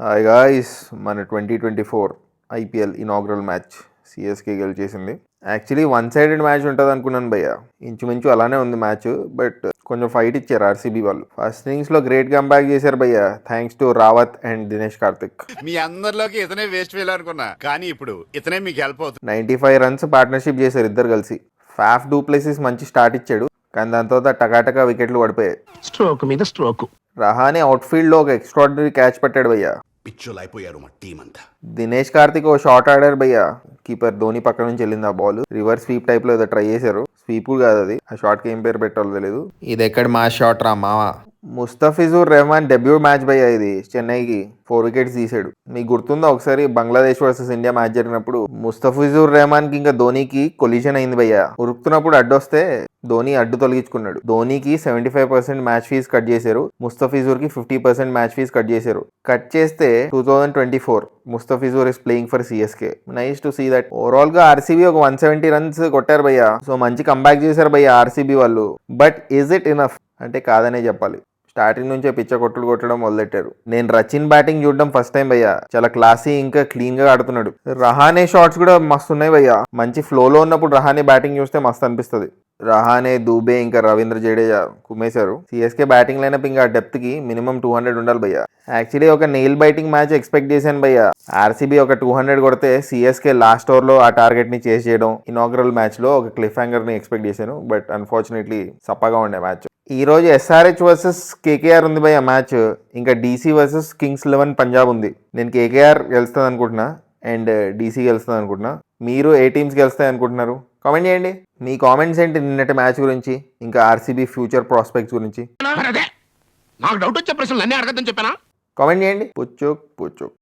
Hi guys, మన 2024 IPL inaugural match CSK గెలిచేసింది. Actually one sided match ఉంటుంది అనుకున్నాను భయ్య. ఇంచుమించు అలానే ఉంది మ్యాచ్, బట్ కొంచెం ఫైట్ ఇచ్చారు ఆర్సీబీ వాళ్ళు. ఫస్ట్ ఇన్నింగ్స్లో గ్రేట్ కంబ్యాక్ చేశారు భయ్య, thanks to Rawat and Dinesh Karthik. మీ అందరిలోకి ఇతనే వేస్ట్ ఫెయిల్ అనుకున్నా, కానీ ఇప్పుడు ఇతనే మీకు హెల్ప్ అవుతుంది. 95 రన్స్ పార్ట్నర్షిప్ చేశారు ఇద్దరు కలిసి. ఫాఫ్ డూప్లెసిస్ మంచి స్టార్ట్ ఇచ్చాడు, కానీ దాని తర్వాత టకాటకా వికెట్లు పడిపోయాయి. స్ట్రోక్ మీద స్ట్రోక్. రహానే అవుట్ఫీల్డ్లో ఒక ఎక్స్ట్రాడినరీ క్యాచ్ పట్టాడు భయ్య. పిచ్చోలు అయిపోయారు మా టీం అంతా. దినేష్ కార్తిక్ ఓ షాట్ ఆడారు భయ్య, కీపర్ ధోని పక్క నుంచి వెళ్ళింది ఆ బాల్. రివర్స్ స్వీప్ టైప్ లో ఏదో ట్రై చేశారు, స్వీప్ కాదు అది. ఆ షాట్ కి ఏం పేరు పెట్టాలో తెలియదు. ఇది ఎక్కడ మా షాట్ రా మావా. ముస్తఫిజుర్ రెహమాన్ డెబ్యూ మ్యాచ్ భయ్య ఇది. చెన్నైకి 4 వికెట్స్ తీసాడు. మీకు గుర్తుందా ఒకసారి బంగ్లాదేశ్ వర్సెస్ ఇండియా మ్యాచ్ జరిగినప్పుడు ముస్తఫిజుర్ రెహమాన్ కి ఇంకా ధోనికి కొలిజన్ అయింది భయ్య. ఉరుకుతున్నప్పుడు అడ్డొస్తే ధోని అడ్డు తొలగించుకున్నాడు. ధోనికి 75% మ్యాచ్ ఫీజ్ కట్ చేశారు, ముస్తఫిజుర్ కి 50% మ్యాచ్ ఫీజ్ కట్ చేశారు. కట్ చేస్తే 2024 Mustafizur is playing for CSK. Nice to see that. Overall గా ఆర్సీబీ ఒక 170 రన్స్ కొట్టారు భయ్య. సో మంచి కంబ్యాక్ చేశారు భయ్య ఆర్సీబీ వాళ్ళు. బట్ ఈజ్ ఇట్ ఇనఫ్ అంటే కాదనే చెప్పాలి. స్టార్టింగ్ నుంచే పిచ్చ కొట్టడం మొదలెట్టారు. నేను రచిన్ బ్యాటింగ్ చూడడం ఫస్ట్ టైం భయ్య. చాలా క్లాసీ ఇంకా క్లీన్ గా ఆడుతున్నాడు. రహానే షాట్స్ కూడా మస్తు ఉన్నాయి భయ్య. మంచి ఫ్లోలో ఉన్నప్పుడు రహానే బ్యాటింగ్ చూస్తే మస్తు అనిపిస్తుంది. రహానే, దూబే ఇంకా రవీంద్ర జడేజా కుమ్మేశారు. సిఎస్కే బ్యాటింగ్ లైనప్ ఇంకా డెప్త్ కి మినిమం 200 ఉండాలి భయ్య. యాక్చువల్లీ ఒక నెయిల్ బైటింగ్ మ్యాచ్ ఎక్స్పెక్ట్ చేశాను భయ్య. ఆర్సీబీ ఒక 200 కొడితే సిఎస్కే లాస్ట్ ఓవర్ లో ఆ టార్గెట్ ని చేస్ చేయడం. ఇనాగ్రల్ మ్యాచ్ లో ఒక క్లిఫ్ హ్యాంగర్ ని ఎక్స్పెక్ట్ చేశాను, బట్ అన్ఫార్చునేట్లీ సప్పగా ఉండే మ్యాచ్. ఈ రోజు ఎస్ఆర్హెచ్ వర్సెస్ కేకేఆర్ ఉంది భయ్య మ్యాచ్. ఇంకా డీసీ వర్సెస్ కింగ్స్ 11 పంజాబ్ ఉంది. నేను కేకేఆర్ గెలుస్తుంది అనుకుంటున్నా అండ్ డీసీ గెలుస్తుంది అనుకుంటున్నా. మీరు ఏ టీమ్స్ గెలుస్తాయి అనుకుంటున్నారు? కామెంట్ చేయండి. మీ కామెంట్స్ ఏంటి నిన్నటి మ్యాచ్ గురించి, ఇంకా ఆర్సీబీ ఫ్యూచర్ ప్రాస్పెక్ట్స్ గురించి నాకు డౌట్ వచ్చే ప్రశ్నలు అన్నీ అడగద్దని చెప్పానా? కామెంట్ చేయండి. పుచ్చుక్ పుచ్చుక్.